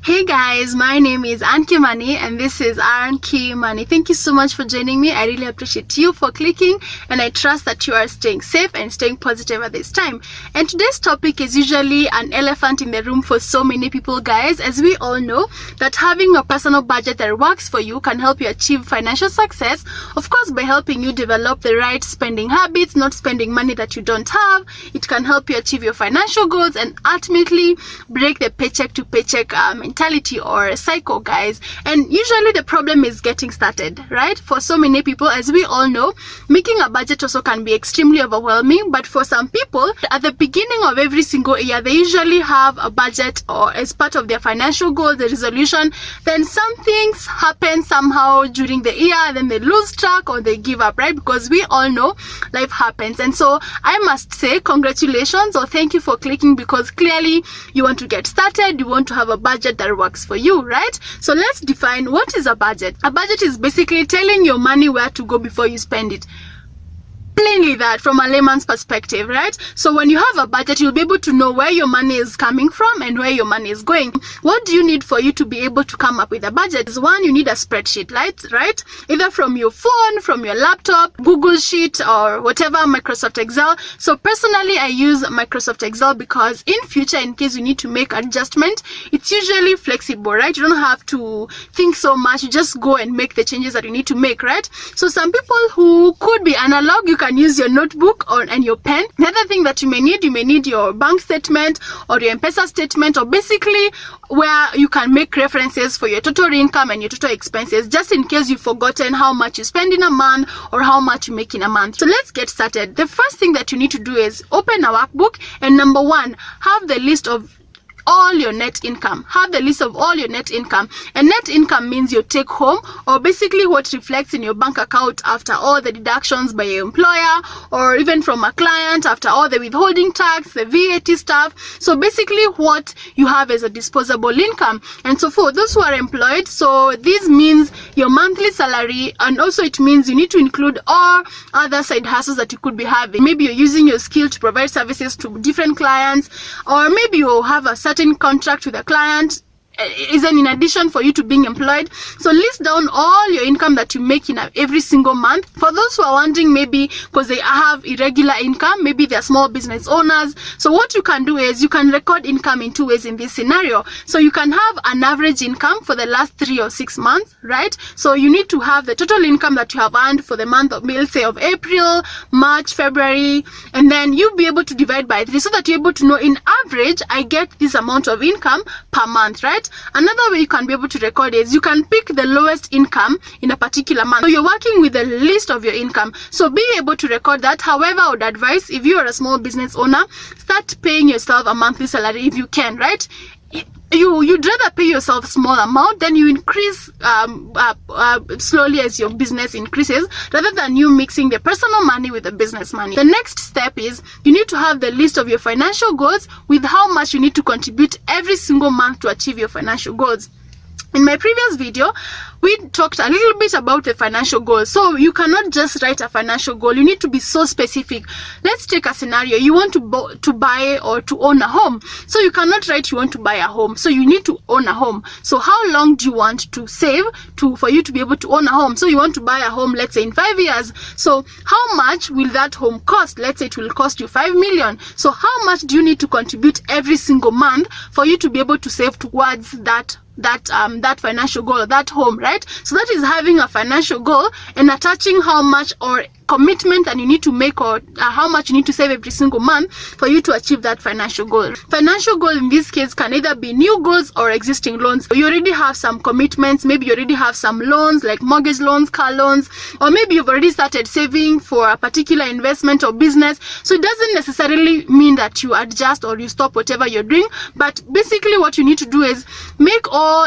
Hey guys, my name is Anki Money and this is Anki Money. Thank you so much for joining me. I really appreciate you for clicking and I trust that you are staying safe and staying positive at this time. And today's topic is usually an elephant in the room for so many people, guys, as we all know that having a personal budget that works for you can help you achieve financial success, of course, by helping you develop the right spending habits, not spending money that you don't have. It can help you achieve your financial goals and ultimately break the paycheck to paycheck mentality or cycle, guys. And usually the problem is getting started, right? For so many people, as we all know, making a budget also can be extremely overwhelming. But for some people, at the beginning of every single year, they usually have a budget or as part of their financial goal, the resolution. Then some things happen somehow during the year, then they lose track or they give up, right? Because we all know life happens. And so I must say congratulations or thank you for clicking, because clearly you want to get started, you want to have a budget that works for you, right? So let's define what is a budget. A budget is basically telling your money where to go before you spend it. Plainly that, from a layman's perspective, right? So when you have a budget, you'll be able to know where your money is coming from and where your money is going. What do you need for you to be able to come up with a budget? Is one, you need a spreadsheet, right? Either from your phone, from your laptop, Google Sheet, or whatever, Microsoft Excel. So personally, I use Microsoft Excel because in future, in case you need to make adjustment, it's usually flexible, right? You don't have to think so much. You just go and make the changes that you need to make, right? So some people who could be analog, you can use your notebook and your pen. The other thing that you may need your bank statement or your M-Pesa statement, or basically where you can make references for your total income and your total expenses, just in case you've forgotten how much you spend in a month or how much you make in a month. So let's get started. The first thing that you need to do is open a workbook, and number one, have the list of all your net income. Have the list of all your net income. And net income means your take home, or basically what reflects in your bank account after all the deductions by your employer or even from a client, after all the withholding tax, the VAT stuff. So basically what you have as a disposable income. And so for those who are employed, so this means your monthly salary, and also it means you need to include all other side hustles that you could be having. Maybe you're using your skill to provide services to different clients, or maybe you have a certain contract with a client, isn't in addition for you to being employed. So list down all your income that you make in every single month. For those who are wondering, maybe because they have irregular income, maybe they're small business owners, so what you can do is you can record income in two ways in this scenario. So you can have an average income for the last 3 or 6 months, right? So you need to have the total income that you have earned for the month of, let's say, of April, March, February, and then you'll be able to divide by 3 so that you're able to know, in average, I get this amount of income per month, right? Another way you can be able to record is you can pick the lowest income in a particular month. So you're working with a list of your income, so be able to record that. However, I would advise, if you are a small business owner, start paying yourself a monthly salary if you can, right? You'd rather pay yourself a small amount, then you increase slowly as your business increases, rather than you mixing the personal money with the business money. The next step is you need to have the list of your financial goals with how much you need to contribute every single month to achieve your financial goals. In my previous video, we talked a little bit about the financial goals. So you cannot just write a financial goal. You need to be so specific. Let's take a scenario. You want to buy or to own a home. So you cannot write you want to buy a home. So you need to own a home. So how long do you want to save for you to be able to own a home? So you want to buy a home, let's say in 5 years. So how much will that home cost? Let's say it will cost you 5 million. So how much do you need to contribute every single month for you to be able to save towards that financial goal, that home, right? So that is having a financial goal and attaching how much or commitment that you need to make, or how much you need to save every single month for you to achieve that financial goal. Financial goal in this case can either be new goals or existing loans. You already have some commitments, maybe you already have some loans like mortgage loans, car loans, or maybe you've already started saving for a particular investment or business. So it doesn't necessarily mean that you adjust or you stop whatever you're doing, but basically what you need to do is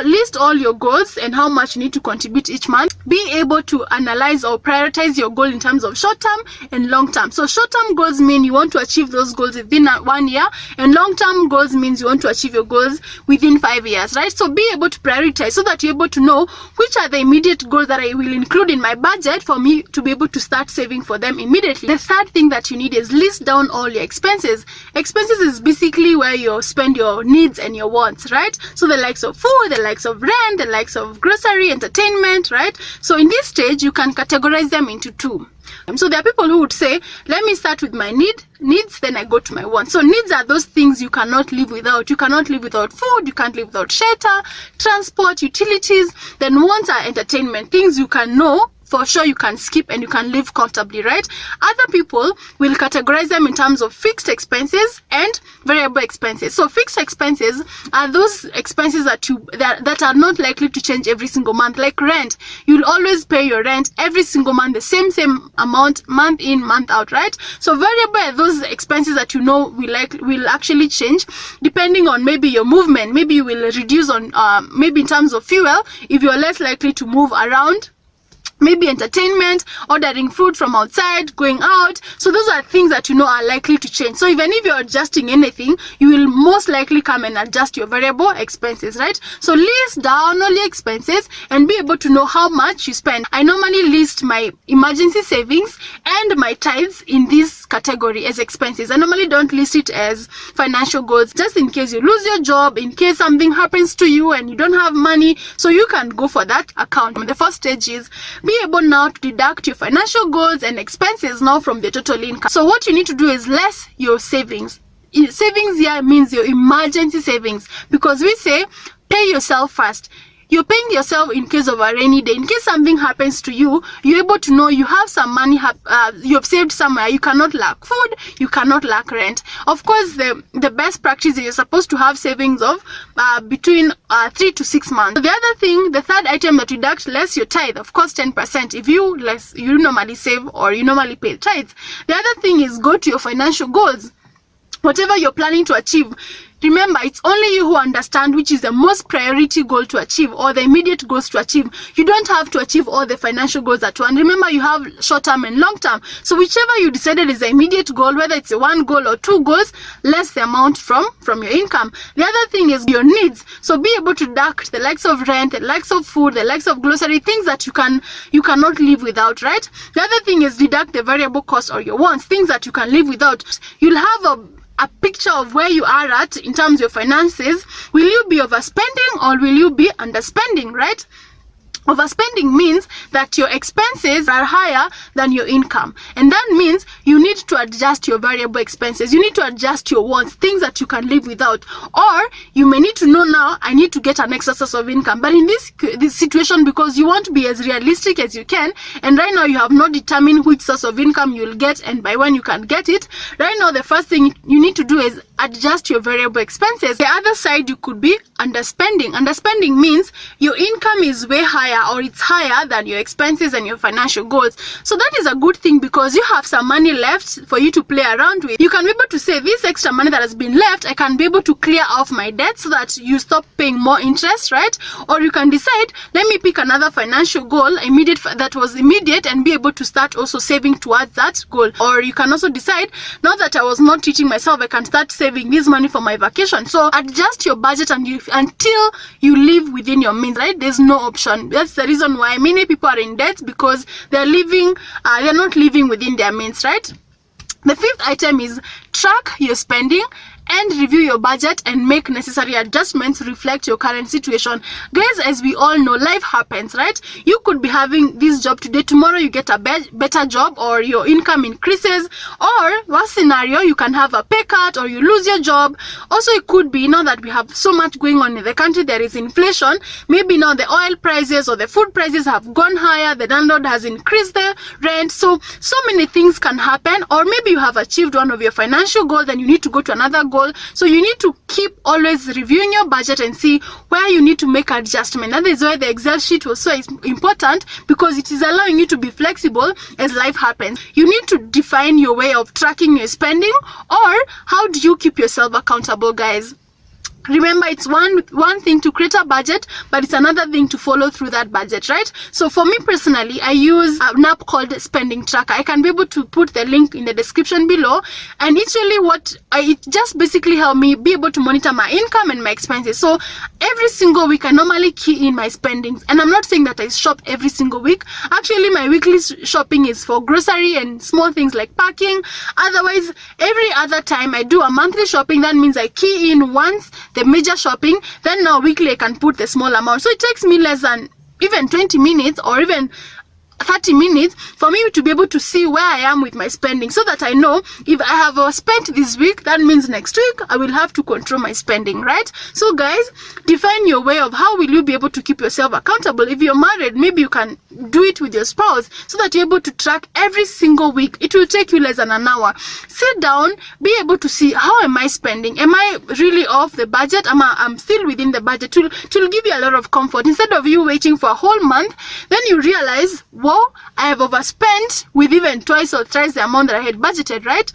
list all your goals and how much you need to contribute each month. Be able to analyze or prioritize your goal in terms of of short-term and long-term. So short-term goals mean you want to achieve those goals within 1 year, and long-term goals means you want to achieve your goals within 5 years, right? So be able to prioritize so that you're able to know which are the immediate goals that I will include in my budget for me to be able to start saving for them immediately. The third thing that you need is list down all your expenses. Expenses is basically where you spend your needs and your wants, right? So the likes of food, the likes of rent, the likes of grocery, entertainment, right? So in this stage, you can categorize them into two. So there are people who would say, let me start with my needs, then I go to my wants. So needs are those things you cannot live without. You cannot live without food, you can't live without shelter, transport, utilities. Then wants are entertainment, things you can know for sure you can skip and you can live comfortably, right? Other people will categorize them in terms of fixed expenses and variable expenses. So fixed expenses are those expenses that are not likely to change every single month, like rent. You'll always pay your rent every single month, the same amount, month in, month out, right? So variable are those expenses that you know will actually change depending on maybe your movement. Maybe you will reduce on maybe in terms of fuel if you're less likely to move around. Maybe entertainment, ordering food from outside, going out. So those are things that you know are likely to change. So even if you're adjusting anything, you will most likely come and adjust your variable expenses, right? So list down all your expenses and be able to know how much you spend. I normally list my emergency savings and my tithes in this category as expenses. I normally don't list it as financial goals, just in case you lose your job, in case something happens to you and you don't have money, so you can go for that account. The first stage is be able now to deduct your financial goals and expenses now from the total income. So what you need to do is less your savings. Savings here means your emergency savings, because we say pay yourself first. You're paying yourself in case of a rainy day. In case something happens to you, you're able to know you have some money, you have saved somewhere. You cannot lack food, you cannot lack rent. Of course, the best practice is you're supposed to have savings of between 3 to 6 months. The other thing, the third item that deducts less your tithe, of course 10%. If you normally save or you normally pay tithes. The other thing is go to your financial goals. Whatever you're planning to achieve, remember, it's only you who understand which is the most priority goal to achieve or the immediate goals to achieve. You don't have to achieve all the financial goals at once. Remember, you have short-term and long-term. So whichever you decided is the immediate goal, whether it's a 1 goal or 2 goals, less the amount from your income. The other thing is your needs. So be able to deduct the likes of rent, the likes of food, the likes of grocery, things that you cannot live without, right? The other thing is deduct the variable cost or your wants, things that you can live without. You'll have a picture of where you are at in terms of your finances. Will you be overspending or will you be underspending, right? Overspending means that your expenses are higher than your income, and that means you need to adjust your variable expenses. You need to adjust your wants, things that you can live without, or you may need to know now I need to get an extra source of income. But in this situation, because you want to be as realistic as you can, and right now you have not determined which source of income you'll get and by when you can get it, right now the first thing you need to do is adjust your variable expenses. The other side, you could be underspending. Underspending means your income is way higher or it's higher than your expenses and your financial goals. So that is a good thing, because you have some money left for you to play around with. You can be able to say, this extra money that has been left, I can be able to clear off my debt so that you stop paying more interest, right? Or you can decide, let me pick another financial goal that was immediate and be able to start also saving towards that goal. Or you can also decide, now that I was not teaching myself, I can start saving this money for my vacation. So adjust your budget until you live within your means, right? There's no option. That's the reason why many people are in debt, because they're not living within their means, right? The fifth item is track your spending and review your budget and make necessary adjustments to reflect your current situation. Guys, as we all know, life happens, right? You could be having this job today, tomorrow you get a better job or your income increases, or worst scenario, you can have a pay cut or you lose your job. Also, it could be now that we have so much going on in the country, there is inflation. Maybe now the oil prices or the food prices have gone higher, the landlord has increased the rent. So many things can happen. Or maybe you have achieved one of your financial goals, then you need to go to another goal. So you need to keep always reviewing your budget and see where you need to make adjustment. That is why the Excel sheet was so important, because it is allowing you to be flexible as life happens. You need to define your way of tracking your spending, or how do you keep yourself accountable, guys? Remember, it's one thing to create a budget, but it's another thing to follow through that budget, right? So for me personally, I use an app called Spending Tracker. I can be able to put the link in the description below, and it's really it just basically help me be able to monitor my income and my expenses. So every single week I normally key in my spendings, and I'm not saying that I shop every single week. Actually, my weekly shopping is for grocery and small things like parking. Otherwise, every other time I do a monthly shopping. That means I key in once the major shopping, then now weekly I can put the small amount. So it takes me less than even 20 minutes or even 30 minutes for me to be able to see where I am with my spending, so that I know if I have spent this week, that means next week I will have to control my spending, right? So guys, define your way of how will you be able to keep yourself accountable. If you're married, maybe you can do it with your spouse, so that you're able to track every single week. It will take you less than an hour. Sit down, be able to see how am I spending. Am I really off the budget? I'm still within the budget? It will give you a lot of comfort. Instead of you waiting for a whole month, then you realize, whoa, I have overspent with even twice or thrice the amount that I had budgeted, right?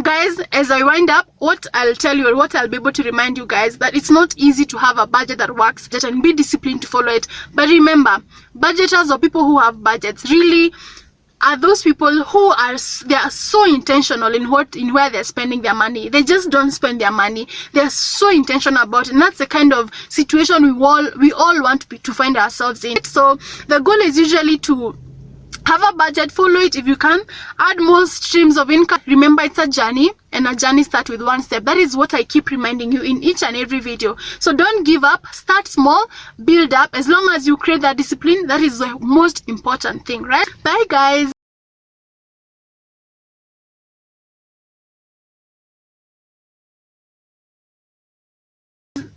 Guys, as I wind up, what I'll tell you, or what I'll be able to remind you guys, that it's not easy to have a budget that works, and be disciplined to follow it. But remember, budgeters or people who have budgets really are those people who are so intentional in where they're spending their money. They just don't spend their money. They're so intentional about it, and that's the kind of situation we all want to find ourselves in. So the goal is usually to have a budget, follow it if you can, add more streams of income. Remember, it's a journey, and a journey starts with one step. That is what I keep reminding you in each and every video. So don't give up, start small, build up. As long as you create that discipline, that is the most important thing, right? Bye guys.